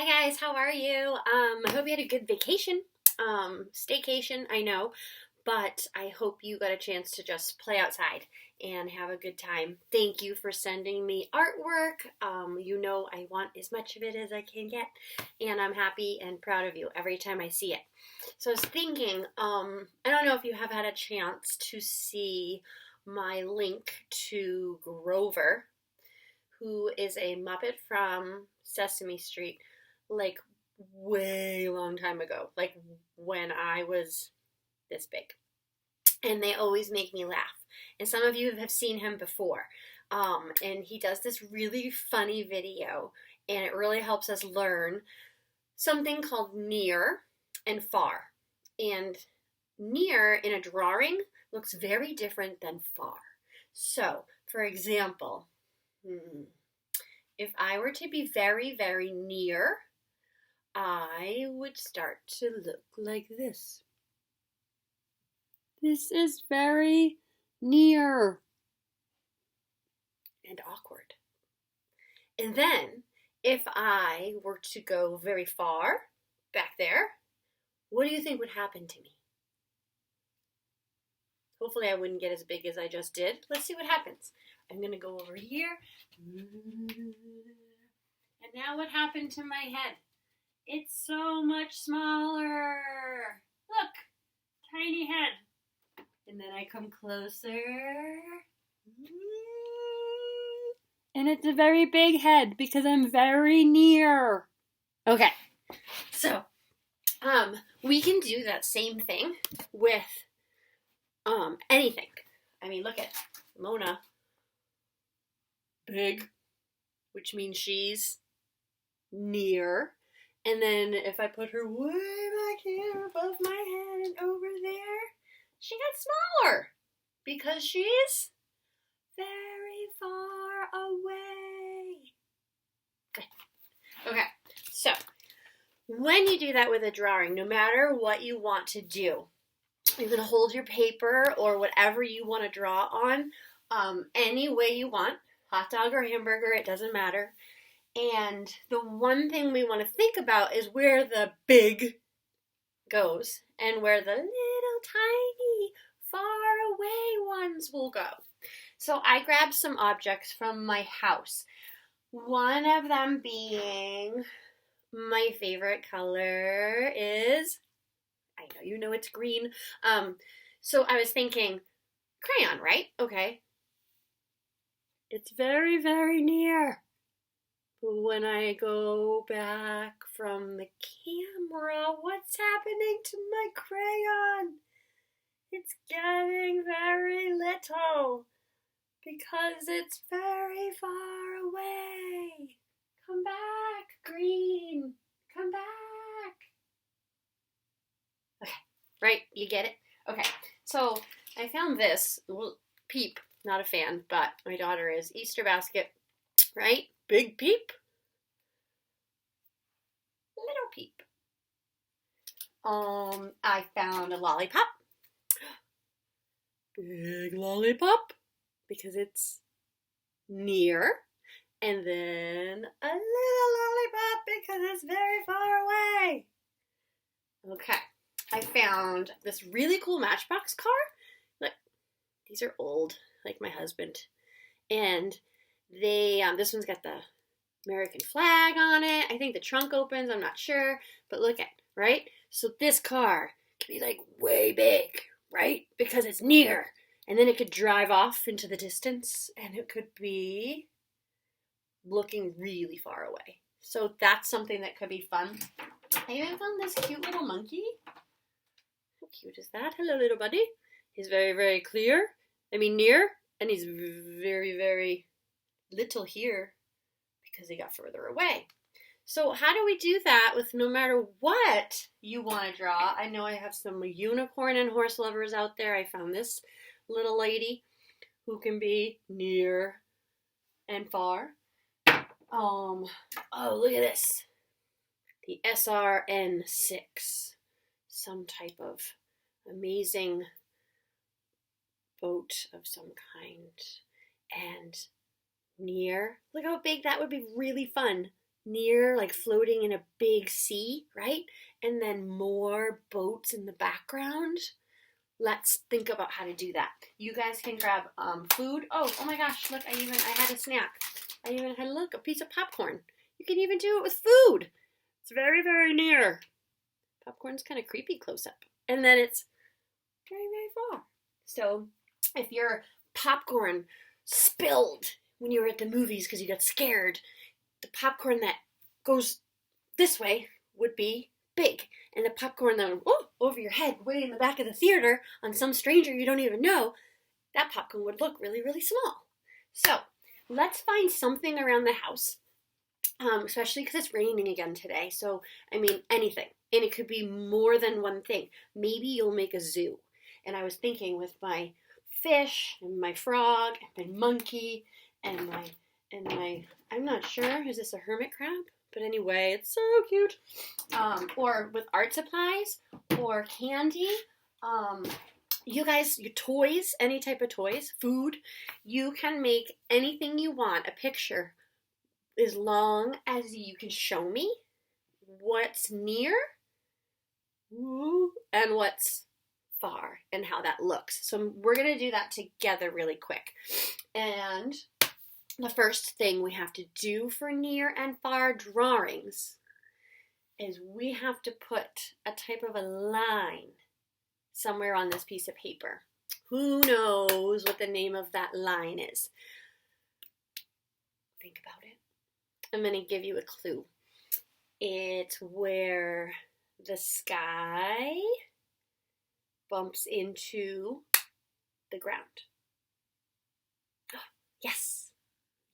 Hi guys, how are you? I hope you had a good vacation, staycation, I know, but I hope you got a chance to just play outside and have a good time. Thank you for sending me artwork. You know I want as much of it as I can get, and I'm happy and proud of you every time I see it. So I was thinking, I don't know if you have had a chance to see my link to Grover, who is a Muppet from Sesame Street, like way long time ago, like when I was this big. And they always make me laugh. And some of you have seen him before. And he does this really funny video, and it really helps us learn something called near and far. And near in a drawing looks very different than far. So, for example, if I were to be very, very near, I would start to look like this. This is very near and awkward. And then, if I were to go very far, back there, what do you think would happen to me? Hopefully I wouldn't get as big as I just did. Let's see what happens. I'm going to go over here. And now what happened to my head? It's so much smaller. Look, tiny head. And then I come closer. And it's a very big head because I'm very near. Okay, so we can do that same thing with anything. I mean, look at Mona. Big, which means she's near. And then if I put her way back here above my head and over there, she got smaller because she's very far away. Good. Okay, so when you do that with a drawing, no matter what you want to do, you're going to hold your paper or whatever you want to draw on any way you want, hot dog or hamburger, it doesn't matter. And the one thing we want to think about is where the big goes and where the little tiny far away ones will go. So I grabbed some objects from my house. One of them being my favorite color is, I know you know it's green. So I was thinking crayon, right? Okay. It's very, very near. When I go back from the camera, what's happening to my crayon? It's getting very little because it's very far away. Come back, green. Come back. Okay, right? You get it? Okay, so I found this. Well, Peep, not a fan, but my daughter is. Easter basket, right? Big Peep. Little Peep. I found a lollipop. Big lollipop because it's near. And then a little lollipop because it's very far away. Okay. I found this really cool Matchbox car. Like, these are old, like my husband. And they, this one's got the American flag on it. I think the trunk opens, I'm not sure. But look at, right? So this car could be like way big, right? Because it's near. And then it could drive off into the distance and it could be looking really far away. So that's something that could be fun. I even found this cute little monkey. How cute is that? Hello, little buddy. He's very, very near. And he's very, very little here because he got further away. So how do we do that with no matter what you want to draw? I know I have some unicorn and horse lovers out there. I found this little lady who can be near and far. Oh, look at this. The SRN6. Some type of amazing boat of some kind. And near. Look how big that would be, really fun. near, like floating in a big sea, right? And then more boats in the background. Let's think about how to do that. You guys can grab food. Oh my gosh, look, I had a snack. I even had, look, a piece of popcorn. You can even do it with food. It's very, very near. Popcorn's kind of creepy close up. And then it's very, very far. So if your popcorn spilled when you were at the movies because you got scared, the popcorn that goes this way would be big. And the popcorn that went over your head way in the back of the theater on some stranger you don't even know, that popcorn would look really, really small. So let's find something around the house, especially because it's raining again today. So, I mean, anything. And it could be more than one thing. Maybe you'll make a zoo. And I was thinking with my fish and my frog and my monkey and my I'm not sure, is this a hermit crab? But anyway, it's so cute. Or with art supplies or candy. You guys, your toys, any type of toys, food, you can make anything you want, a picture, as long as you can show me what's near and what's far and how that looks. So we're going to do that together really quick. And the first thing we have to do for near and far drawings is we have to put a type of a line somewhere on this piece of paper. Who knows what the name of that line is? Think about it. I'm going to give you a clue. It's where the sky bumps into the ground. Yes.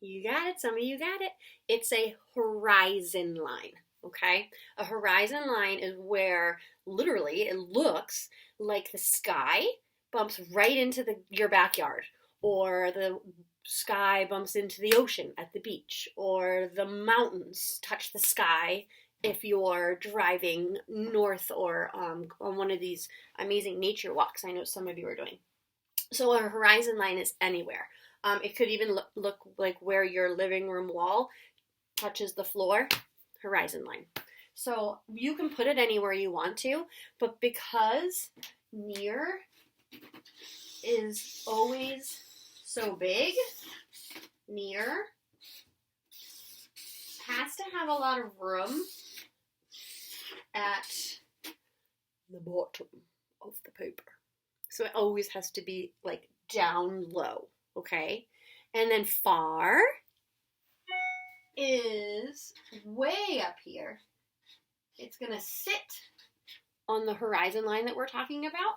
You got it. Some of you got it. It's a horizon line, okay? A horizon line is where literally it looks like the sky bumps right into your backyard, or the sky bumps into the ocean at the beach, or the mountains touch the sky if you're driving north or on one of these amazing nature walks I know some of you are doing. So a horizon line is anywhere. It could even look like where your living room wall touches the floor, horizon line. So you can put it anywhere you want to, but because near is always so big, near has to have a lot of room at the bottom of the paper. So it always has to be like down low, okay? And then far is way up here. It's going to sit on the horizon line that we're talking about,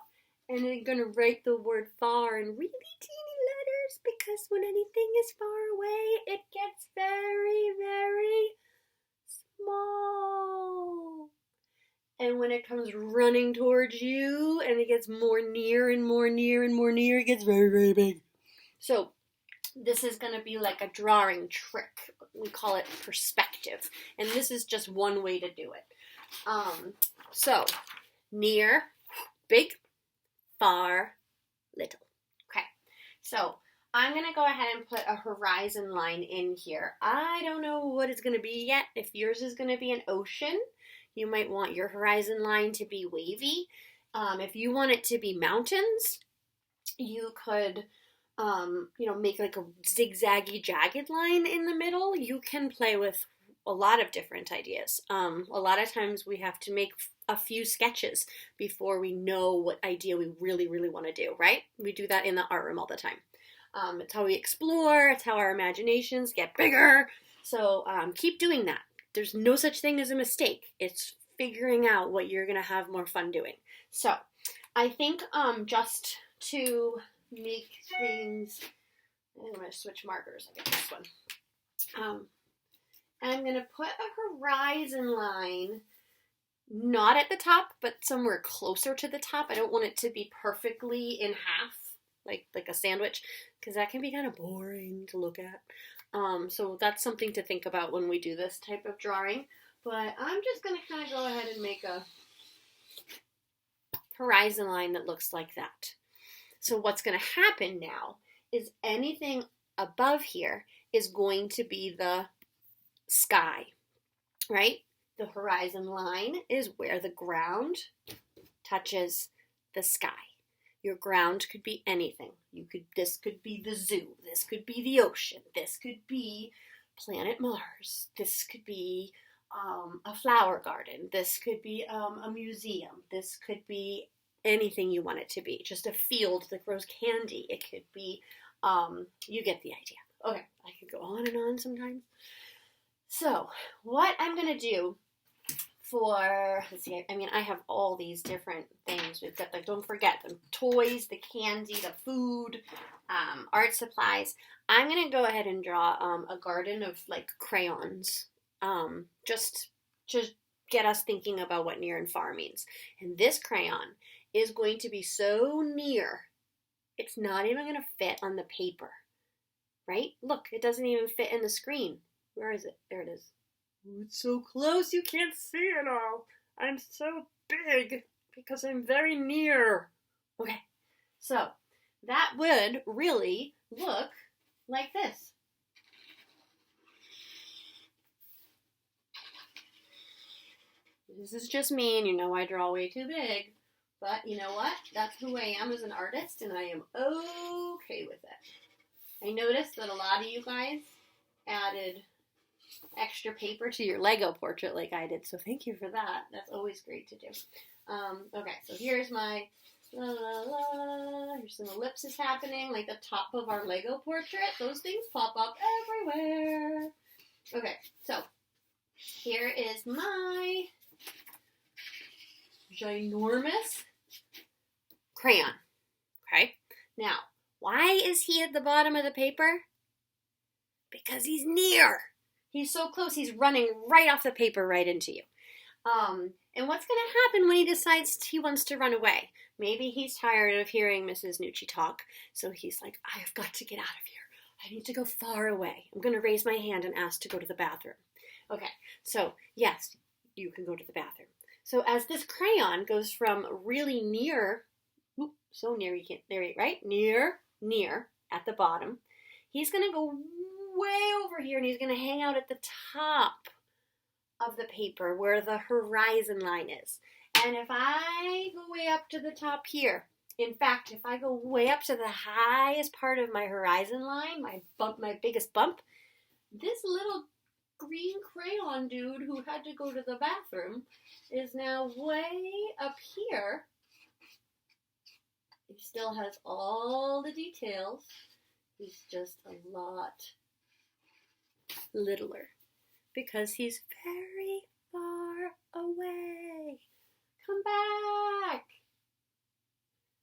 and I'm going to write the word far in really teeny letters, because when anything is far away, it gets very, very small. And when it comes running towards you and it gets more near and more near and more near, it gets very, very big. So this is going to be like a drawing trick. We call it perspective. And this is just one way to do it. So near, big, far, little. Okay. So I'm going to go ahead and put a horizon line in here. I don't know what it's going to be yet. If yours is going to be an ocean, you might want your horizon line to be wavy. If you want it to be mountains, you could, make like a zigzaggy, jagged line in the middle. You can play with a lot of different ideas. A lot of times we have to make a few sketches before we know what idea we really, really want to do, right? We do that in the art room all the time. It's how we explore. It's how our imaginations get bigger. So keep doing that. There's no such thing as a mistake. It's figuring out what you're going to have more fun doing. So I think just to make things, I'm going to switch markers. I get this one. I'm going to put a horizon line not at the top, but somewhere closer to the top. I don't want it to be perfectly in half, like a sandwich, because that can be kind of boring to look at. So that's something to think about when we do this type of drawing. But I'm just going to kind of go ahead and make a horizon line that looks like that. So what's going to happen now is anything above here is going to be the sky. right? The horizon line is where the ground touches the sky. Your ground could be anything. This could be the zoo. This could be the ocean. This could be planet Mars. This could be a flower garden. This could be a museum. This could be anything you want it to be. Just a field that grows candy. It could be, you get the idea. Okay, I could go on and on sometimes. So, what I'm going to do let's see, I mean, I have all these different things. We've got, don't forget, the toys, the candy, the food, art supplies. I'm going to go ahead and draw a garden of, like, crayons, just to get us thinking about what near and far means. And this crayon is going to be so near, it's not even going to fit on the paper, right? Look, it doesn't even fit in the screen. Where is it? There it is. It's so close you can't see it all. I'm so big because I'm very near. Okay, so that would really look like this. This is just me, and you know I draw way too big. But you know what? That's who I am as an artist, and I am okay with it. I noticed that a lot of you guys added extra paper to your Lego portrait like I did, so thank you for that. That's always great to do. Okay, so here's my la la la. Here's some ellipses happening, like the top of our Lego portrait. Those things pop up everywhere. Okay, so here is my ginormous crayon. Okay, now why is he at the bottom of the paper? Because he's near. He's so close, he's running right off the paper right into you. And what's going to happen when he decides he wants to run away? Maybe he's tired of hearing Mrs. Nucci talk, so he's like, I have got to get out of here. I need to go far away. I'm going to raise my hand and ask to go to the bathroom. Okay, so yes, you can go to the bathroom. So as this crayon goes from really near, so near you can't, there, right? Near at the bottom, he's going to go way over here, and he's going to hang out at the top of the paper where the horizon line is. And if I go way up to the top here, in fact, if I go way up to the highest part of my horizon line, my biggest bump, this little green crayon dude who had to go to the bathroom is now way up here. He still has all the details. He's just a lot littler because he's very far away. Come back.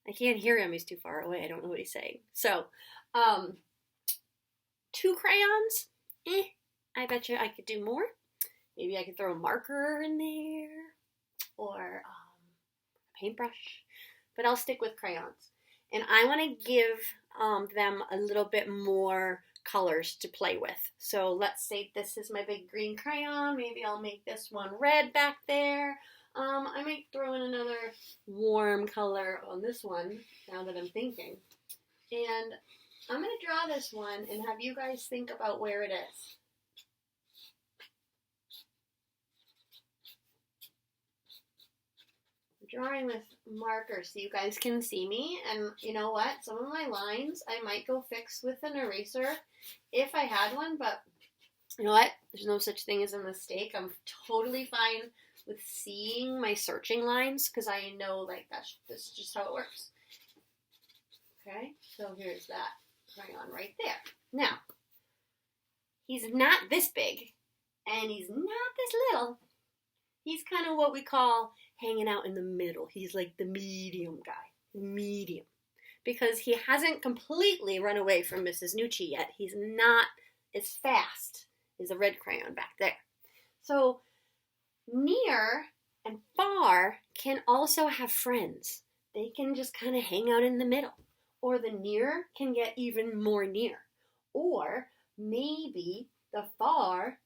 I can't hear him. He's too far away. I don't know what he's saying. So, 2 crayons? I bet you I could do more. Maybe I could throw a marker in there or a paintbrush. But I'll stick with crayons. And I want to give them a little bit more colors to play with. So let's say this is my big green crayon. Maybe I'll make this one red back there. I might throw in another warm color on this one now that I'm thinking. And I'm going to draw this one and have you guys think about where it is. Drawing with markers so you guys can see me, and you know what, some of my lines I might go fix with an eraser if I had one, but you know what, there's no such thing as a mistake. I'm totally fine with seeing my searching lines because I know like that's just how it works. Okay, so here's that crayon right there. Now he's not this big and he's not this little. He's kind of what we call hanging out in the middle. He's like the medium guy. Medium. Because he hasn't completely run away from Mrs. Nucci yet. He's not as fast as the red crayon back there. So near and far can also have friends. They can just kind of hang out in the middle. Or the near can get even more near. Or maybe the far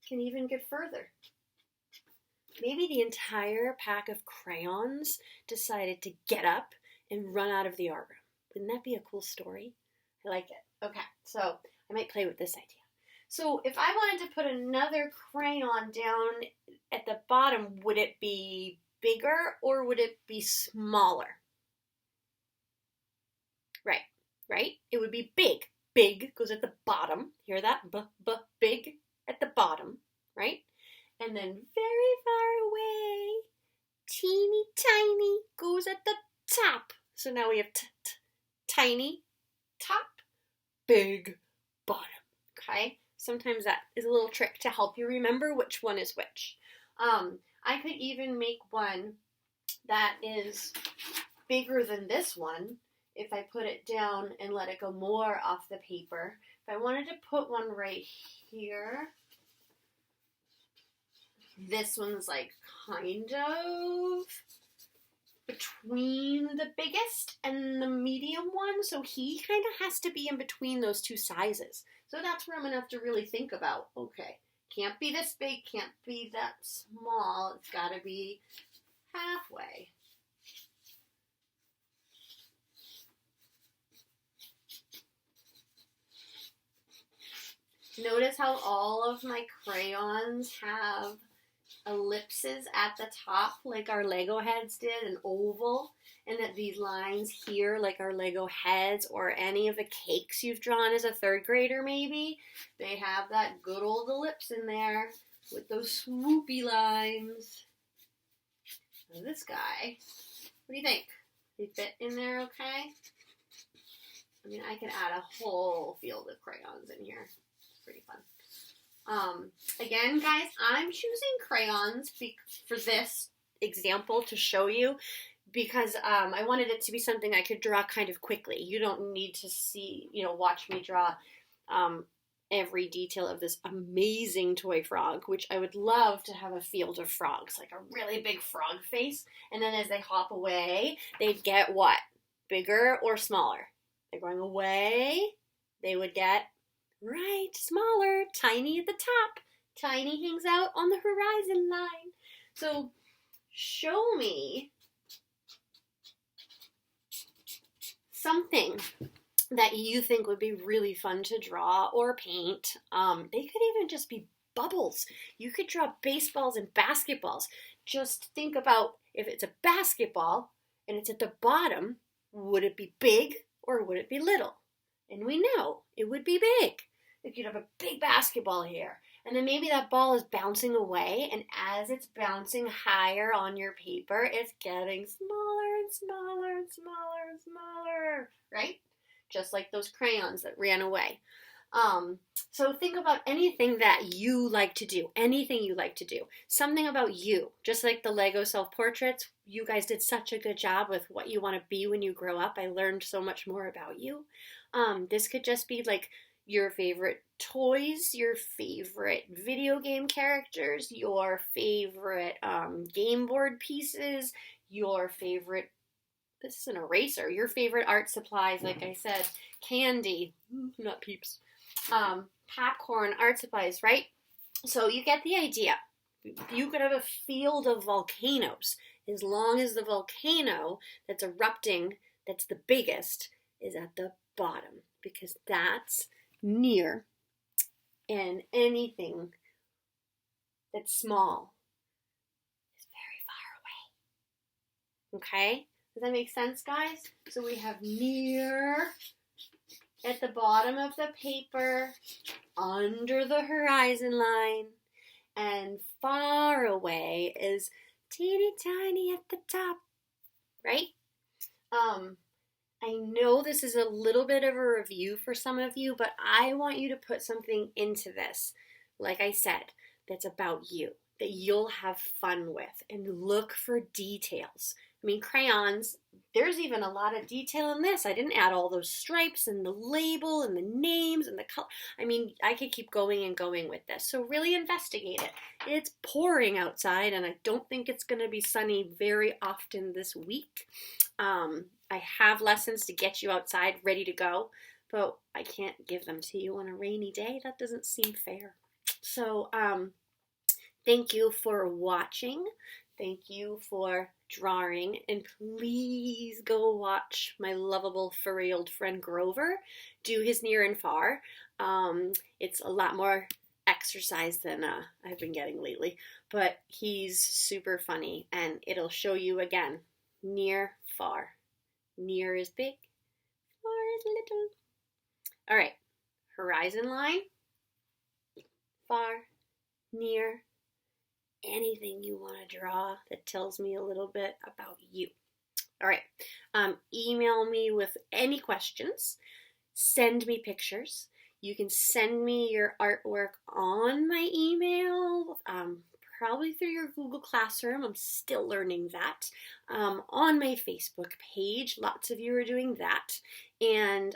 can even get further. Maybe the entire pack of crayons decided to get up and run out of the art room. Wouldn't that be a cool story? I like it. Okay, so I might play with this idea. So if I wanted to put another crayon down at the bottom, would it be bigger or would it be smaller? Right, right? It would be big. Big goes at the bottom. Hear that? Big at the bottom, right? And then very far away, teeny tiny goes at the top. So now we have tiny top, big bottom. Okay? Sometimes that is a little trick to help you remember which one is which. I could even make one that is bigger than this one if I put it down and let it go more off the paper. If I wanted to put one right here, this one's like kind of between the biggest and the medium one, so he kind of has to be in between those two sizes. So that's where I'm going to have to really think about, okay, can't be this big, can't be that small, it's got to be halfway. Notice how all of my crayons have ellipses at the top like our Lego heads did, an oval, and that these lines here like our Lego heads or any of the cakes you've drawn as a third grader maybe, they have that good old ellipse in there with those swoopy lines. Now this guy, what do you think? They fit in there okay? I mean, I could add a whole field of crayons in here. It's pretty fun. Again, guys, I'm choosing crayons for this example to show you because I wanted it to be something I could draw kind of quickly. You don't need to see, watch me draw every detail of this amazing toy frog, which I would love to have a field of frogs, like a really big frog face. And then as they hop away, they'd get what? Bigger or smaller? They're going away, they would get right, smaller, tiny at the top. Tiny hangs out on the horizon line. So show me something that you think would be really fun to draw or paint. They could even just be bubbles. You could draw baseballs and basketballs. Just think about if it's a basketball and it's at the bottom, would it be big or would it be little? And we know it would be big. If you'd have a big basketball here, and then maybe that ball is bouncing away, and as it's bouncing higher on your paper, it's getting smaller and smaller and smaller and smaller, right? Just like those crayons that ran away. So think about anything that you like to do, anything you like to do, something about you, just like the Lego self-portraits. You guys did such a good job with what you want to be when you grow up. I learned so much more about you. This could just be like your favorite toys, your favorite video game characters, your favorite game board pieces, your favorite, this is an eraser, your favorite art supplies, like I said, candy, not Peeps, popcorn, art supplies, right? So you get the idea. You could have a field of volcanoes as long as the volcano that's erupting, that's the biggest, is at the bottom, because that's near, and anything that's small is very far away. Okay? Does that make sense, guys? So we have near at the bottom of the paper, under the horizon line, and far away is teeny tiny at the top, right? I know this is a little bit of a review for some of you, but I want you to put something into this, like I said, that's about you, that you'll have fun with, and look for details. I mean, crayons, there's even a lot of detail in this. I didn't add all those stripes and the label and the names and the color. I mean, I could keep going and going with this. So really investigate it. It's pouring outside, and I don't think it's going to be sunny very often this week. I have lessons to get you outside ready to go, but I can't give them to you on a rainy day. That doesn't seem fair. So, thank you for watching. Thank you for drawing, and please go watch my lovable furry old friend Grover do his near and far. It's a lot more exercise than I've been getting lately, but he's super funny, and it'll show you again, near, far. Near is big, far is little. All right, horizon line, far, near, anything you want to draw that tells me a little bit about you. All right, email me with any questions, send me pictures. You can send me your artwork on my email, probably through your Google Classroom. I'm still learning that. On my Facebook page, lots of you are doing that, and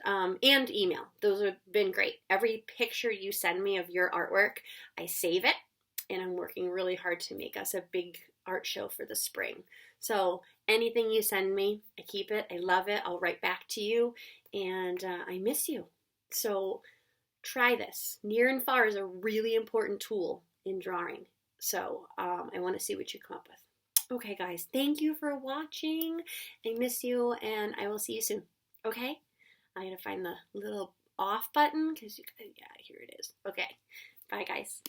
email. Those have been great. Every picture you send me of your artwork, I save it, and I'm working really hard to make us a big art show for the spring. So anything you send me, I keep it. I love it. I'll write back to you, and I miss you. So try this. Near and far is a really important tool in drawing. So I want to see what you come up with. Okay, guys, thank you for watching. I miss you, and I will see you soon. Okay? I gotta find the little off button because yeah, here it is. Okay, bye, guys.